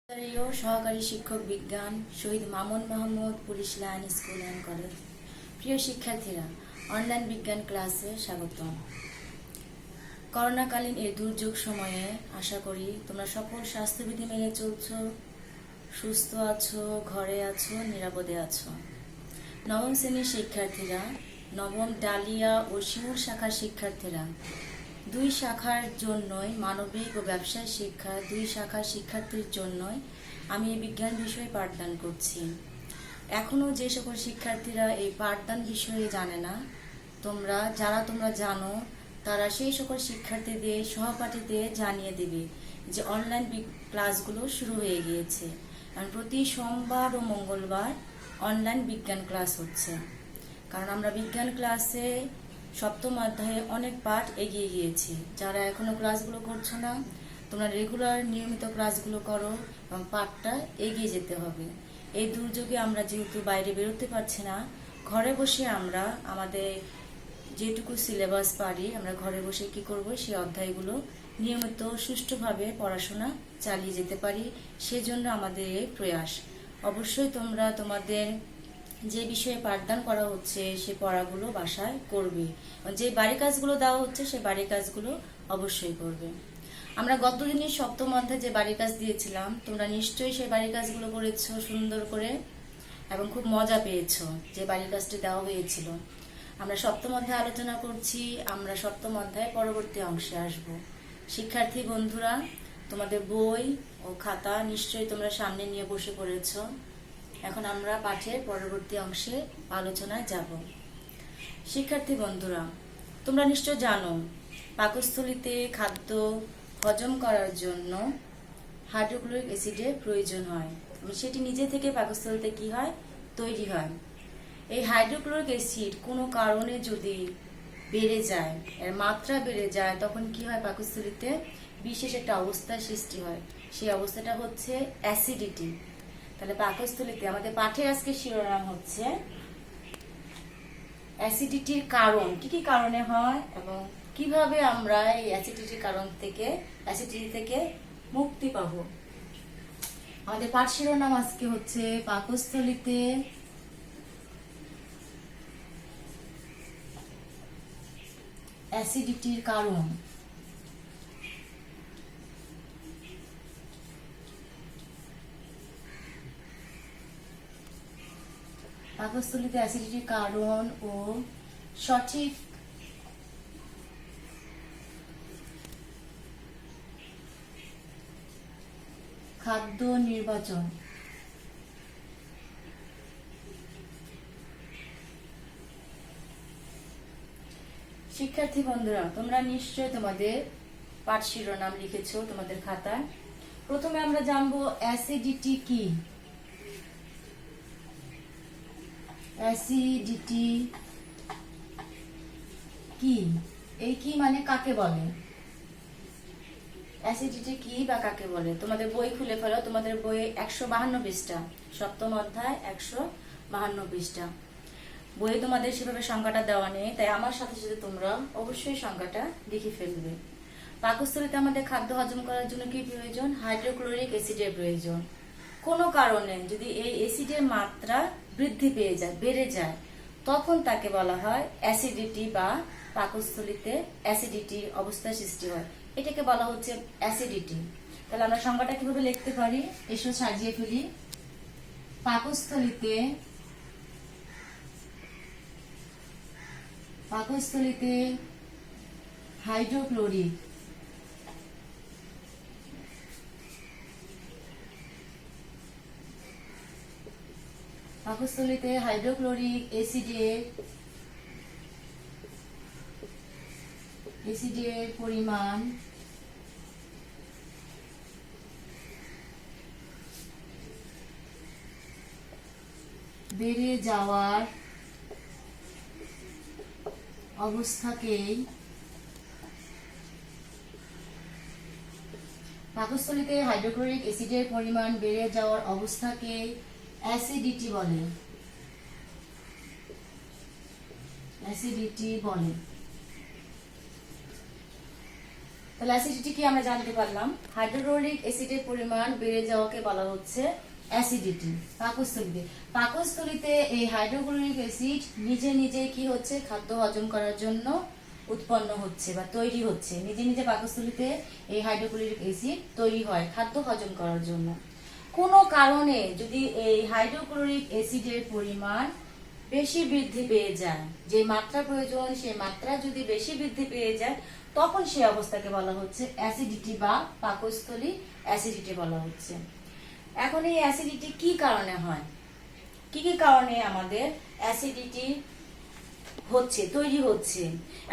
সহকারী শিক্ষক বিজ্ঞান Shahid Mamun Mahmud police line school and college. প্রিয় শিক্ষার্থীরা, অনলাইন বিজ্ঞান ক্লাসে স্বাগতম। করোনাকালীন এই দুর্যোগ সময়ে আশা করি তোমরা সকল স্বাস্থ্যবিধি মেনে চলছো, সুস্থ আছো, ঘরে আছো, নিরাপদে আছো। নবম শ্রেণীর শিক্ষার্থীরা, নবম ডালিয়া ও শিমুল শাখার শিক্ষার্থীরা, দুই শাখার জন্যই মানবিক ও ব্যবসায় শিক্ষা দুই শাখার শিক্ষার্থীর জন্যই আমি এই বিজ্ঞান বিষয়ে পাঠদান করছি। এখনও যে সকল শিক্ষার্থীরা এই পাঠদান বিষয়ে জানে না, তোমরা জানো তারা সেই সকল শিক্ষার্থীদের সহপাঠীদের জানিয়ে দেবে যে অনলাইন ক্লাসগুলো শুরু হয়ে গিয়েছে। কারণ প্রতি সোমবার ও মঙ্গলবার অনলাইন বিজ্ঞান ক্লাস হচ্ছে। কারণ আমরা বিজ্ঞান ক্লাসে সপ্তম অধ্যায়ে অনেক পাঠ এগিয়ে গিয়েছি। যারা এখনো ক্লাসগুলো করছো না, তোমরা রেগুলার নিয়মিত ক্লাসগুলো করো এবং পাঠটা এগিয়ে যেতে হবে। এই দুর্যোগে আমরা যেহেতু বাইরে বেরোতে পারছি না, ঘরে বসে আমরা আমাদের যেটুকু সিলেবাস পারি আমরা ঘরে বসে কি করব, সেই অধ্যায়গুলো নিয়মিত সুষ্ঠুভাবে পড়াশোনা চালিয়ে যেতে পারি। সেজন্য আমাদের এই প্রয়াস। অবশ্যই তোমরা তোমাদের যে বিষয়ে পাঠদান করা হচ্ছে সে পড়াগুলো বাসায় করবে। যে বাড়ির কাজগুলো দেওয়া হচ্ছে সে বাড়ির কাজগুলো অবশ্যই করবে। আমরা গতদিনই সপ্তম অধ্যায়ে যে বাড়ির কাজ দিয়েছিলাম, তোমরা নিশ্চয়ই সেই বাড়ির কাজগুলো করেছো সুন্দর করে এবং খুব মজা পেয়েছো যে বাড়ির কাজটি দেওয়া হয়েছিল। আমরা সপ্তম অধ্যায়ে আলোচনা করছি। আমরা সপ্তম অধ্যায়ে পরবর্তী অংশে আসব। শিক্ষার্থী বন্ধুরা, তোমাদের বই ও খাতা নিশ্চয়ই তোমরা সামনে নিয়ে বসে পড়েছো। এখন আমরা পাঠের পরবর্তী অংশে আলোচনায় যাব। শিক্ষার্থী বন্ধুরা, তোমরা নিশ্চয় জানো পাকস্থলীতে খাদ্য হজম করার জন্য হাইড্রোক্লোরিক অ্যাসিডের প্রয়োজন হয়। সেটি নিজে থেকে পাকস্থলীতে কি হয়, তৈরি হয়। এই হাইড্রোক্লোরিক অ্যাসিড কোনো কারণে যদি বেড়ে যায়, এর মাত্রা বেড়ে যায়, তখন কি হয়, পাকস্থলীতে বিশেষ একটা অবস্থার সৃষ্টি হয়। সেই অবস্থাটা হচ্ছে অ্যাসিডিটি। তাহলে পাকস্থলীতে আমাদের পাঠের আজকে শিরোনাম হচ্ছে অ্যাসিডিটির কারণ, কি কি কারণে হয় এবং কিভাবে আমরা এই অ্যাসিডিটি থেকে মুক্তি পাব। আমাদের পাঠ শিরোনাম আজকে হচ্ছে পাকস্থলীতে অ্যাসিডিটির কারণ। পাকস্থলীতে অ্যাসিডিটির কারণ ও সঠিক খাদ্য নির্বাচন। শিক্ষার্থী বন্ধুরা, তোমরা নিশ্চয় তোমাদের পাঠ শিরোনাম লিখেছো তোমাদের খাতায়। প্রথমে আমরা জানবো অ্যাসিডিটি কি। অ্যাসিডিটি কি? এই কি মানে কাকে বলে? অ্যাসিডিটি কি বা কাকে বলে? তোমাদের বই খুলে ফেলো। তোমাদের বইয়ে 152 পৃষ্ঠা, সপ্তম অধ্যায় 152 পৃষ্ঠা। বইয়ে তোমাদের সেভাবে সংখ্যাটা দেওয়া নেই, তাই আমার সাথে সাথে তোমরা অবশ্যই সংখ্যাটা লিখে ফেলবে। পাকস্থলীতে আমাদের খাদ্য হজম করার জন্য কি প্রয়োজন? হাইড্রোক্লোরিক অ্যাসিডের প্রয়োজন। কোনো কারণে যদি এই অ্যাসিডের মাত্রা বৃদ্ধি পেয়ে যায়, বেড়ে যায়, তখন তাকে বলা হয় অ্যাসিডিটি বা পাকস্থলীতে অ্যাসিডিটির অবস্থা সৃষ্টি হয়। এটাকে বলা হচ্ছে অ্যাসিডিটি। তাহলে আমরা সংজ্ঞাটা কিভাবে লিখতে পারি? এসো সাজিয়ে ফেলি। পাকস্থলীতে হাইড্রোক্লোরিক অ্যাসিডের পরিমাণ বেড়ে যাওয়ার অবস্থাকেই পাকস্থলীতে হাইড্রোক্লোরিক অ্যাসিডের পরিমাণ বেড়ে যাওয়ার অবস্থাকে অ্যাসিডিটি বলে। তাহলে অ্যাসিডিটি কি আমরা জানতে পারলাম, হাইড্রোক্লোরিক অ্যাসিডের পরিমাণ বেড়ে যাওয়াকে বলা হচ্ছে অ্যাসিডিটি। পাকস্থলীতে এই হাইড্রোক্লোরিক অ্যাসিড নিজে নিজে কি হচ্ছে, খাদ্য হজম করার জন্য উৎপন্ন হচ্ছে বা তৈরি হচ্ছে। নিজে নিজে পাকস্থলীতে এই হাইড্রোক্লোরিক অ্যাসিড তৈরি হয় খাদ্য হজম করার জন্য। কোনো কারণে যদি এই হাইড্রোক্লোরিক অ্যাসিডের পরিমাণ বেশি বৃদ্ধি পেয়ে যায়, যে মাত্রা প্রয়োজন সেই মাত্রা যদি বেশি বৃদ্ধি পেয়ে যায়, তখন সেই অবস্থাকে বলা হচ্ছে অ্যাসিডিটি বা পাকস্থলী অ্যাসিডিটি বলা হচ্ছে। এখন এই অ্যাসিডিটি কি কারণে হয়, কি কি কারণে আমাদের অ্যাসিডিটি হচ্ছে, তৈরি হচ্ছে।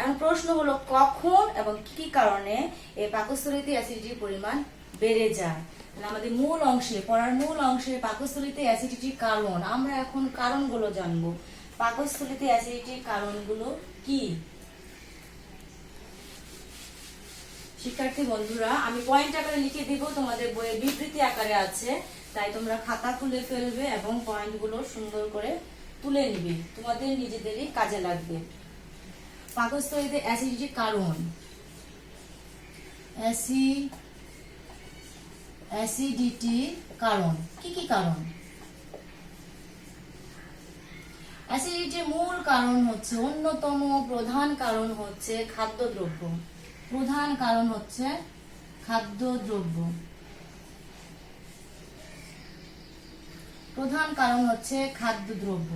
এখন প্রশ্ন হলো কখন এবং কি কি কারণে এই পাকস্থলীতে অ্যাসিডিটির পরিমাণ বেড়ে যায়। আমাদের মূল অংশে, পড়ার মূল অংশে পাকস্থলীতে অ্যাসিডিটির কারণ, আমরা এখন কারণগুলো জানবো। পাকস্থলীতে অ্যাসিডিটির কারণগুলো কি? শিক্ষার্থী বন্ধুরা, আমি পয়েন্ট আকারে লিখে দিব, তোমাদের বইয়ে বিবৃতি আকারে আছে, তাই তোমরা খাতা খুলে ফেলবে এবং পয়েন্টগুলো সুন্দর করে তুলে নিবে, তোমাদের নিজেদেরই কাজে লাগবে। পাকস্থলীতে অ্যাসিডিটির কারণ, অ্যাসিডিটির কারণ কি কি কারণ? অ্যাসিডিটির মূল কারণ হচ্ছে, অন্যতম প্রধান কারণ হচ্ছে খাদ্যদ্রব্য। প্রধান কারণ হচ্ছে খাদ্যদ্রব্য। প্রধান কারণ হচ্ছে খাদ্যদ্রব্য।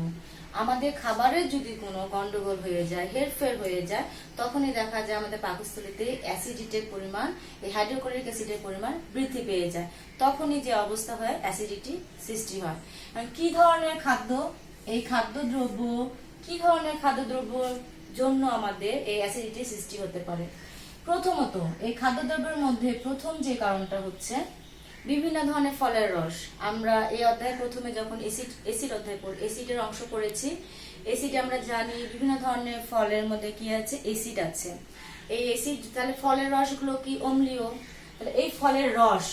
আমাদের খাবারের যদি কোনো গন্ডগোল হয়ে যায়, হেরফের হয়ে যায়, তখনই দেখা যায় আমাদের পাকস্থলীতে অ্যাসিডিটির পরিমাণ, এই হাইড্রোক্লোরিক অ্যাসিডের পরিমাণ বৃদ্ধি পেয়ে যায়। তখনই যে অবস্থা হয়, অ্যাসিডিটি সৃষ্টি হয়। কি ধরনের খাদ্য, এই খাদ্যদ্রব্য, কি ধরনের খাদ্যদ্রব্যের জন্য আমাদের এই অ্যাসিডিটি সৃষ্টি হতে পারে? প্রথমত, এই খাদ্যদ্রব্যের মধ্যে প্রথম যে কারণটা হচ্ছে বিভিন্ন ধরনের ফলের রস। আমরা এই অধ্যায় প্রথমে যখন এসিড অধ্যায় এসিডের অংশ পড়েছি, এসিড আমরা জানি বিভিন্ন ধরনের ফলের মধ্যে কি আছে, এসিড আছে। এই এসিড, তাহলে ফলের রসগুলো কি অম্লীয়, তাহলে এই ফলের রস,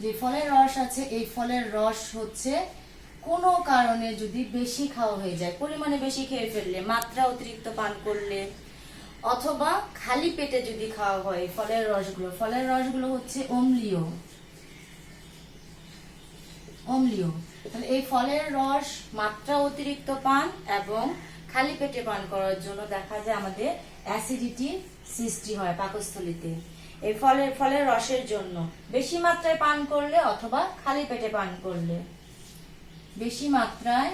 যে ফলের রস আছে, এই ফলের রস হচ্ছে কোনো কারণে যদি বেশি খাওয়া হয়ে যায়, পরিমাণে বেশি খেয়ে ফেললে, মাত্রা অতিরিক্ত পান করলে, অথবা খালি পেটে যদি খাওয়া হয় ফলের রসগুলো হচ্ছে অম্লীয়। তাহলে এই ফলের রস মাত্রা অতিরিক্ত পান এবং খালি পেটে পান করার জন্য দেখা যায় আমাদের অ্যাসিডিটি সৃষ্টি হয় পাকস্থলীতে। এই ফলের রসের জন্য বেশি মাত্রায় পান করলে অথবা খালি পেটে পান করলে, বেশি মাত্রায়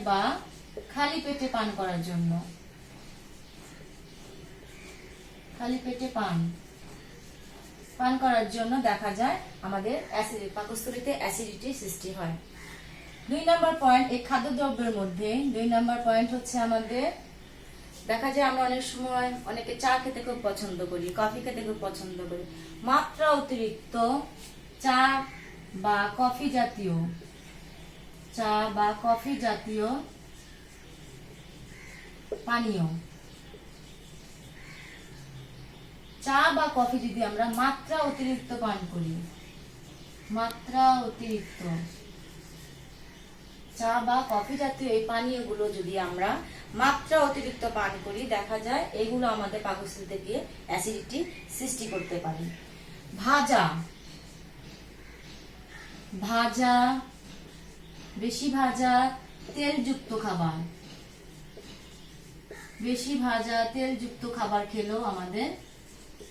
বা খালি পেটে পান করার জন্য, খালি পেটে পান করার জন্য দেখা যায় আমাদের পাকস্থলীতে অ্যাসিডিটি সৃষ্টি হয়। 2 নম্বর পয়েন্ট, এই খাদ্যদ্রব্যের মধ্যে 2 নম্বর পয়েন্ট হচ্ছে আমাদের দেখা যায় আমরা অনেক সময় অনেকে চা খেতে খুব পছন্দ করি, কফি খেতে খুব পছন্দ করি। মাত্রা অতিরিক্ত চা বা কফি জাতীয় পানীয়, চা বা কফি যদি আমরা মাত্রা অতিরিক্ত পান করি, চা বা কফি জাতীয় এই পানীয়গুলো যদি আমরা মাত্রা অতিরিক্ত পান করি, দেখা যায় এগুলো আমাদের পাকস্থলীতে গিয়ে অ্যাসিডিটি সৃষ্টি করতে পারে। বেশি ভাজা তেলযুক্ত খাবার খেলেও আমাদের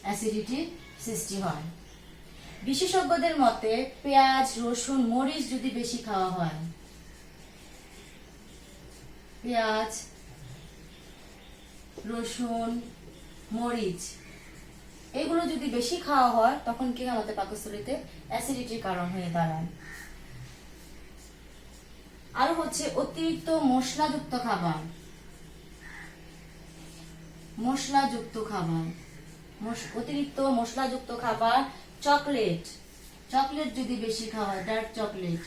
অ্যাসিডিটির সৃষ্টি হয়। বিশেষজ্ঞদের মতে পেঁয়াজ, রসুন, মরিচ যদি বেশি খাওয়া হয়, পেঁয়াজ, রসুন, মরিচ এগুলো যদি বেশি খাওয়া হয়, তখন কি আমাদের পাকস্থলীতে অ্যাসিডিটির কারণ হয়ে দাঁড়ায়। আর হচ্ছে অতিরিক্ত মশলাযুক্ত খাবার, চকলেট যদি বেশি খাওয়া হয়, ডার্ক চকলেট,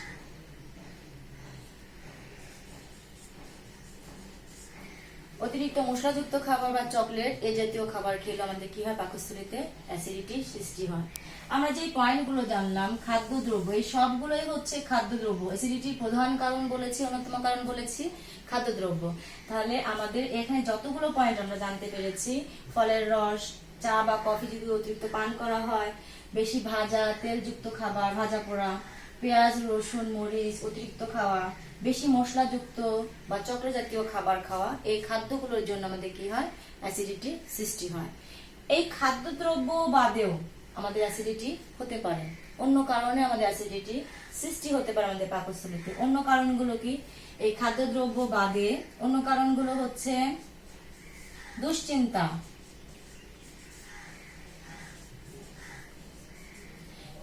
অতিরিক্ত মশলাযুক্ত খাবার বা চকলেট এই জাতীয় খাবার খেলে আমাদের কি হয়, পাকস্থলীতে অ্যাসিডিটি সৃষ্টি হয়। আমরা যে পয়েন্টগুলো জানলাম, খাদ্যদ্রব্য, এই সবগুলোই হচ্ছে খাদ্যদ্রব্য। অ্যাসিডিটির প্রধান কারণ বলেছি, অন্যতম কারণ বলেছি খাদ্যদ্রব্য। তাহলে আমাদের এখানে যতগুলো পয়েন্ট আমরা জানতে পেরেছি, ফলের রস, চা বা কফি যদি অতিরিক্ত পান করা হয়, বেশি ভাজা তেলযুক্ত খাবার, ভাজা পোড়া, পেঁয়াজ রসুন মরিচ অতিরিক্ত খাওয়া, বেশি মশলাযুক্ত বা চক্র জাতীয় খাবার খাওয়া, এই খাদ্যগুলোর জন্য আমাদের কি হয়, অ্যাসিডিটি সৃষ্টি হয়। এই খাদ্যদ্রব্য বাদেও আমাদের অ্যাসিডিটি হতে পারে, অন্য কারণে আমাদের অ্যাসিডিটি সৃষ্টি হতে পারে আমাদের পাকস্থলীতে। অন্য কারণগুলো কি, এই খাদ্যদ্রব্য বাদে অন্য কারণগুলো হচ্ছে দুশ্চিন্তা।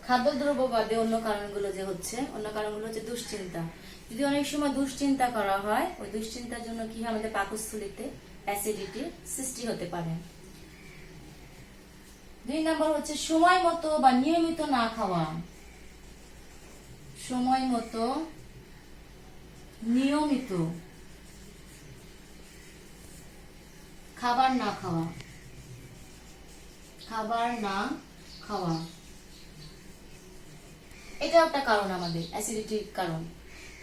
খাদ্যদ্রব্য বাদে অন্য কারণগুলো হচ্ছে দুশ্চিন্তা। যদি অনেক সময় দুশ্চিন্তা করা হয়, ওই দুশ্চিন্তার জন্য কি হয়, আমাদের পাকস্থলীতে অ্যাসিডিটির সৃষ্টি হতে পারে। 2 নম্বর হচ্ছে সময় মতো বা নিয়মিত না খাওয়া। সময় মতো নিয়মিত খাবার না খাওয়া, এটা একটা কারণ আমাদের অ্যাসিডিটির কারণ।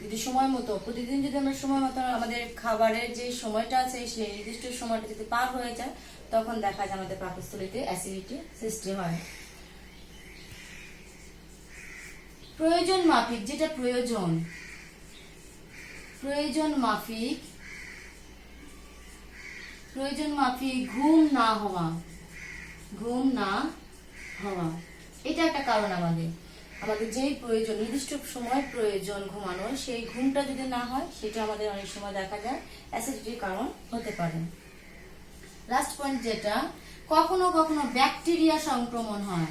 যদি সময় মতো প্রতিদিন যদি আমরা সময় মতো আমাদের খাবারের যে সময়টা আছে সেই নির্দিষ্ট সময়টা যদি পার হয়ে যায়, তখন দেখা যায় আমাদের পাকস্থলীতে অ্যাসিডিটি সৃষ্টি হয়। প্রয়োজন মাফিক, যেটা প্রয়োজন মাফিক ঘুম না হওয়া, এটা একটা কারণ আমাদের যে প্রয়োজন, নির্দিষ্ট সময় প্রয়োজন ঘুমানোর, সেই ঘুমটা যদি না হয়, সেটা আমাদের অনেক সময় দেখা যায় অ্যাসিডিটির কারণ হতে পারে। লাস্ট পয়েন্ট, যেটা কখনো কখনো ব্যাকটেরিয়া সংক্রমণ হয়।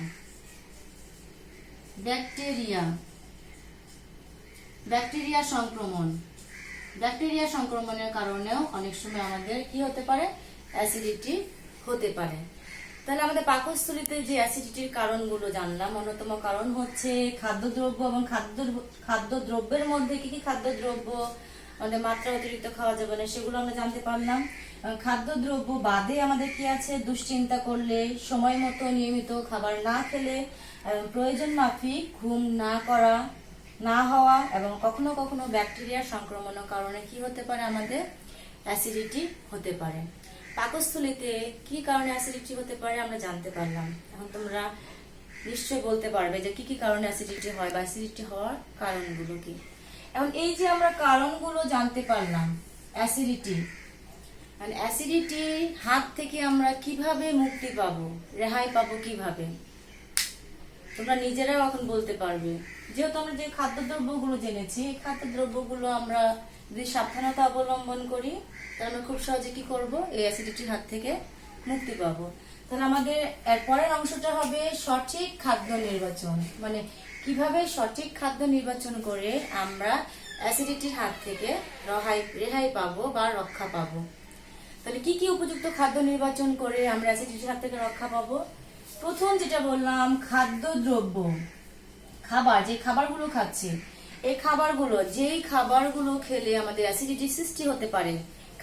ব্যাকটেরিয়া সংক্রমণের কারণেও অনেক সময় আমাদের কি হতে পারে, অ্যাসিডিটি হতে পারে। তাহলে আমাদের পাকস্থলীতে যে অ্যাসিডিটির কারণগুলো জানলাম, অন্যতম কারণ হচ্ছে খাদ্যদ্রব্য, এবং খাদ্যদ্রব্যের মধ্যে কি কি খাদ্যদ্রব্য আমাদের মাত্রা অতিরিক্ত খাওয়া যাবে না, সেগুলো আমরা জানতে পারলাম। খাদ্যদ্রব্য বাদে আমাদের কি আছে, দুশ্চিন্তা করলে, সময় মতো নিয়মিত খাবার না খেলে, প্রয়োজন মাফিক ঘুম না হওয়া, এবং কখনো কখনো ব্যাকটেরিয়া সংক্রমণের কারণে কি হতে পারে, আমাদের অ্যাসিডিটি হতে পারে। পাকস্থলীতে কি কারণে অ্যাসিডিটি হতে পারে আমরা জানতে পারলাম। এখন তোমরা নিশ্চয় বলতে পারবে যে কি কি কারণে অ্যাসিডিটি হয় বা অ্যাসিডিটি হওয়ার কারণগুলো কি। এখন এই যে আমরা কারণগুলো জানতে পারলাম অ্যাসিডিটির হাত থেকে আমরা কিভাবে মুক্তি পাবো, রেহাই পাবো কিভাবে, তোমরা নিজেরাও এখন বলতে পারবে। যেহেতু আমরা যে খাদ্যদ্রব্যগুলো জেনেছি, এই খাদ্যদ্রব্যগুলো আমরা যদি সাবধানতা অবলম্বন করি, তাহলে আমরা খুব সহজে কি করবো, এই অ্যাসিডিটির হাত থেকে মুক্তি পাবো। তাহলে আমাদের এর পরের অংশটা হবে সঠিক খাদ্য নির্বাচন, মানে কিভাবে সঠিক খাদ্য নির্বাচন করে আমরা অ্যাসিডিটির হাত থেকে রেহাই পাবো বা রক্ষা পাবো। তাহলে কি কি উপযুক্ত খাদ্য নির্বাচন করে আমরা অ্যাসিডিটির হাত থেকে রক্ষা পাবো। প্রথম যেটা বললাম, খাদ্যদ্রব্য, খাবার, যে খাবারগুলো খাচ্ছি, এই যেই খাবারগুলো খেলে আমাদের অ্যাসিডিটি সৃষ্টি হতে পারে,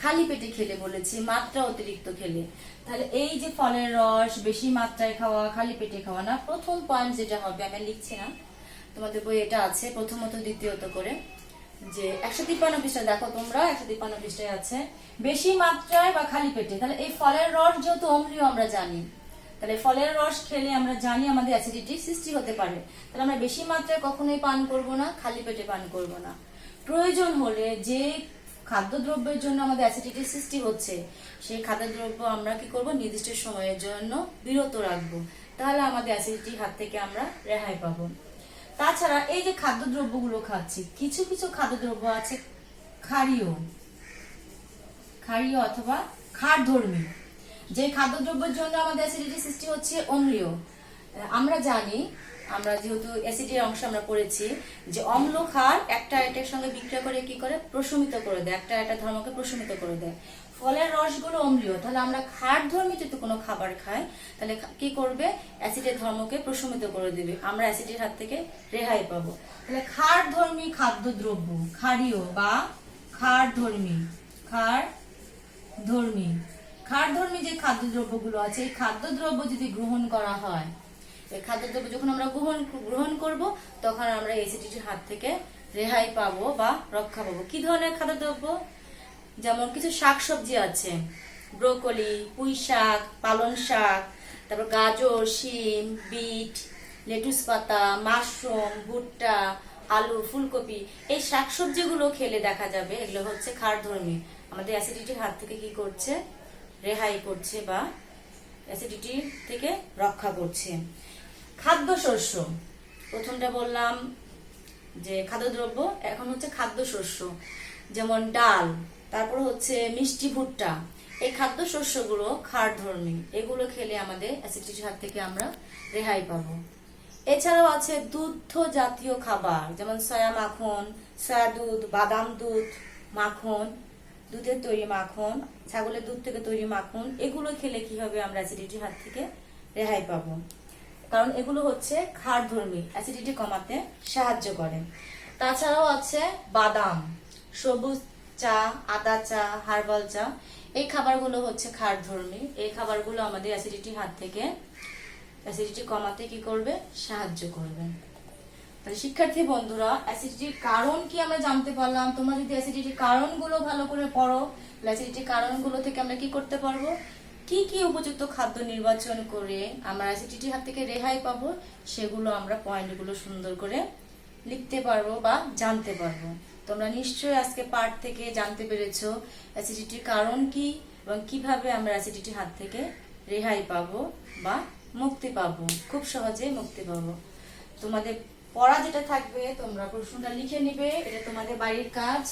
খালি পেটে খেলে বলেছি, মাত্রা অতিরিক্ত খেলে। তাহলে এই যে ফলের রস বেশি মাত্রায় খাওয়া, খালি পেটে খাওয়া না। প্রথম পয়েন্ট যেটা হবে, আমি লিখছি না, তোমাদের বই এটা আছে, প্রথমত দ্বিতীয়ত করে, যে 153 পৃষ্ঠায় দেখো তোমরা, 153 পৃষ্ঠায় আছে বেশি মাত্রায় বা খালি পেটে। তাহলে এই ফলের রস যেহেতু অম্লীয় আমরা জানি, তাহলে ফলের রস খেলে আমরা জানি আমাদের অ্যাসিডিটি সৃষ্টি হতে পারে। তাহলে আমরা বেশি মাত্রায় কখনোই পান করব না, খালি পেটে পান করব না। প্রয়োজন হলে যে খাদ্যদ্রব্যের জন্য আমাদের অ্যাসিডিটি সৃষ্টি হচ্ছে, সেই খাদ্যদ্রব্য আমরা কি করব, নির্দিষ্ট সময়ের জন্য বিরত রাখবো, তাহলে আমাদের অ্যাসিডিটির হাত থেকে আমরা রেহাই পাবো। তাছাড়া এই যে খাদ্যদ্রব্যগুলো খাচ্ছি, কিছু কিছু খাদ্যদ্রব্য আছে ক্ষারীয় অথবা ক্ষারধর্মী, যে খাদ্যদ্রব্যের জন্য আমাদের অ্যাসিডিটি সৃষ্টি হচ্ছে অম্লীয়। আমরা জানি, আমরা যেহেতু অ্যাসিডের অংশ আমরা পড়েছি, যে অম্ল ক্ষার একটা এটার সঙ্গে বিক্রিয়া করে কি করে, প্রশমিত করে দেয়, একটা ধর্মকে প্রশমিত করে দেয়। ফলের রসগুলো অম্লীয়, তাহলে আমরা ক্ষারধর্মী যদি কোনো খাবার খাই, তাহলে কি করবে, অ্যাসিডের ধর্মকে প্রশমিত করে দেবে, আমরা অ্যাসিডের হাত থেকে রেহাই পাবো। তাহলে ক্ষারধর্মী খাদ্যদ্রব্য, ক্ষারীয় বা ক্ষারধর্মী, ধর্মী খাদ্যধর্মী যে খাদ্যদ্রব্যগুলো আছে, এই খাদ্যদ্রব্য যদি গ্রহণ করা হয়, এই খাদ্যদ্রব্য যখন আমরা গ্রহণ করব, তখন আমরা অ্যাসিডিটির হাত থেকে রেহাই পাবো বা রক্ষা পাবো। কি ধরনের খাদ্যদ্রব্য? যেমন কিছু শাকসবজি আছে, ব্রোকলি, পুঁই শাক, পালং শাক, তারপর গাজর, শিম, বিট, লেটুস পাতা, মাশরুম, ভুট্টা, আলু, ফুলকপি, এই শাকসবজিগুলো খেলে দেখা যাবে এগুলো হচ্ছে খাদ্যধর্মী, আমাদের অ্যাসিডিটির হাত থেকে কি করছে, রেহাই করছে বা অ্যাসিডিটি থেকে রক্ষা করছে। খাদ্যশস্য, প্রথমটা বললাম যে খাদ্যদ্রব্য, এখন হচ্ছে খাদ্যশস্য, যেমন ডাল, তারপর হচ্ছে মিষ্টি ভুট্টা, এই খাদ্যশস্যগুলো খাদ্যধর্মী, এগুলো খেলে আমাদের অ্যাসিডিটির হাত থেকে আমরা রেহাই পাবো। এছাড়াও আছে দুগ্ধ জাতীয় খাবার, যেমন সয়া মাখন, সয়া দুধ, বাদাম দুধ, মাখন, দুধের তৈরি মাখন, ছাগলের দুধ থেকে তৈরি মাখন, এগুলো খেলে কি হবে, আমরা অ্যাসিডিটির হাত থেকে রেহাই পাবো, কারণ এগুলো হচ্ছে খাদ্যধর্মী, অ্যাসিডিটি কমাতে সাহায্য করে। তাছাড়াও আছে বাদাম, সবুজ চা, আদা চা, হার্বাল চা, এই খাবারগুলো হচ্ছে খাদ্যধর্মী, এই খাবারগুলো আমাদের অ্যাসিডিটির হাত থেকে অ্যাসিডিটি কমাতে কি করবে, সাহায্য করবে। তাহলে শিক্ষার্থী বন্ধুরা, অ্যাসিডিটির কারণ কি আমরা জানতে পারলাম। তোমরা যদি অ্যাসিডিটির কারণগুলো ভালো করে পড়ো, অ্যাসিডিটির কারণগুলো থেকে আমরা কি করতে পারবো, কি কি উপযুক্ত খাদ্য নির্বাচন করে আমরা অ্যাসিডিটির হাত থেকে রেহাই পাবো, সেগুলো আমরা পয়েন্টগুলো সুন্দর করে লিখতে পারবো বা জানতে পারবো। তোমরা নিশ্চয়ই আজকে পাঠ থেকে জানতে পেরেছো অ্যাসিডিটির কারণ কি এবং কিভাবে আমরা অ্যাসিডিটির হাত থেকে রেহাই পাবো বা মুক্তি পাবো, খুব সহজে মুক্তি পাবো। তোমাদের পড়া যেটা থাকবে, তোমরা প্রশ্নটা লিখে নিবে, এটা তোমাদের বাড়ির কাজ।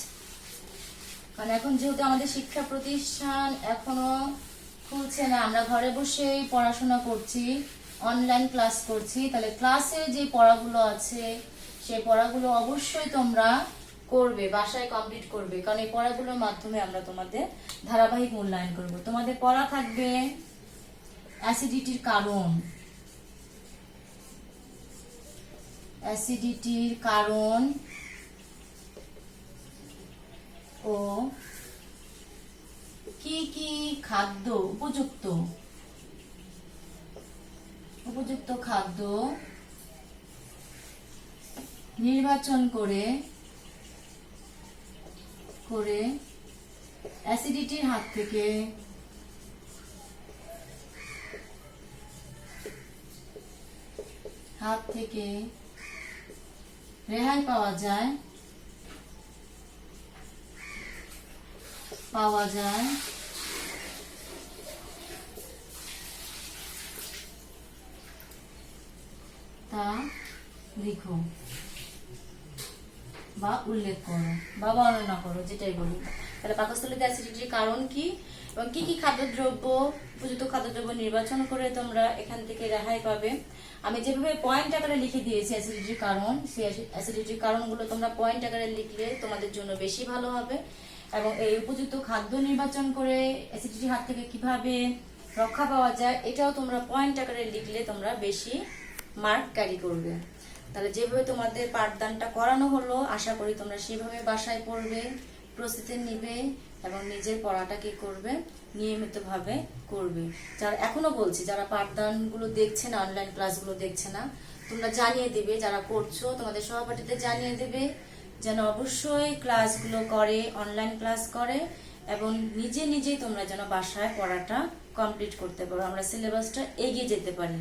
কারণ এখন যেহেতু আমাদের শিক্ষা প্রতিষ্ঠান এখনো খুলছে না, আমরা ঘরে বসেই পড়াশোনা করছি, অনলাইন ক্লাস করছি, তাহলে ক্লাসে যে পড়াগুলো আছে সেই পড়াগুলো অবশ্যই তোমরা করবে, বাসায় কমপ্লিট করবে, কারণ এই পড়াগুলোর মাধ্যমে আমরা তোমাদের ধারাবাহিক মূল্যায়ন করব। তোমাদের পড়া থাকবে অ্যাসিডিটির কারণ, অ্যাসিডিটির কারণ ও কি কি খাদ্য উপযুক্ত খাদ্য নির্বাচন করে অ্যাসিডিটির হাত থেকে রেহাই পাওয়া যায় তা লিখো বা উল্লেখ করো বা বর্ণনা করো, যেটাই বলি। তাহলে পাকস্থলীতে অ্যাসিডিটির কারণ কি এবং কি কি খাদ্যদ্রব্য, উপযুক্ত খাদ্যদ্রব্য নির্বাচন করে তোমরা এখান থেকে রেহাই পাবে। আমি যেভাবে পয়েন্ট আকারে লিখে দিয়েছি অ্যাসিডিটির কারণ, সেই অ্যাসিডিটির কারণগুলো তোমরা পয়েন্ট আকারে লিখলে তোমাদের জন্য বেশি ভালো হবে। এবং এই উপযুক্ত খাদ্য নির্বাচন করে অ্যাসিডিটির হাত থেকে কিভাবে রক্ষা পাওয়া যায়, এটাও তোমরা পয়েন্ট আকারে লিখলে তোমরা বেশি মার্ক ক্যারি করবে। তাহলে যেভাবে তোমাদের পাঠদানটা করানো হলো, আশা করি তোমরা সেভাবে বাসায় পড়বে, প্রস্তুতি নিবে এবং নিজের পড়াটা কি করবে, নিয়মিতভাবে করবে। যারা এখনো বলছি, যারা পাঠদানগুলো দেখছে না, অনলাইন ক্লাসগুলো দেখছে না, তোমরা জানিয়ে দিবে, যারা করছো তোমাদের সহপাঠীদের জানিয়ে দেবে যেন অবশ্যই ক্লাসগুলো করে, অনলাইন ক্লাস করে এবং নিজেই তোমরা যেন বাসায় পড়াটা কমপ্লিট করতে পারো, আমরা সিলেবাসটা এগিয়ে যেতে পারি।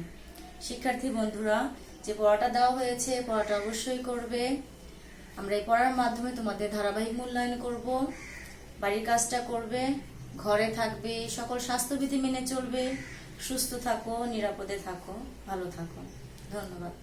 শিক্ষার্থী বন্ধুরা, যে পড়াটা দেওয়া হয়েছে পড়াটা অবশ্যই করবে। আমরা এই পড়ার মাধ্যমে তোমাদের ধারাবাহিক মূল্যায়ন করব, বাড়ির কাজটা করবে, ঘরে থাকবে, সকল স্বাস্থ্যবিধি মেনে চলবে, সুস্থ থাকো, নিরাপদে থাকো, ভালো থাকো। ধন্যবাদ।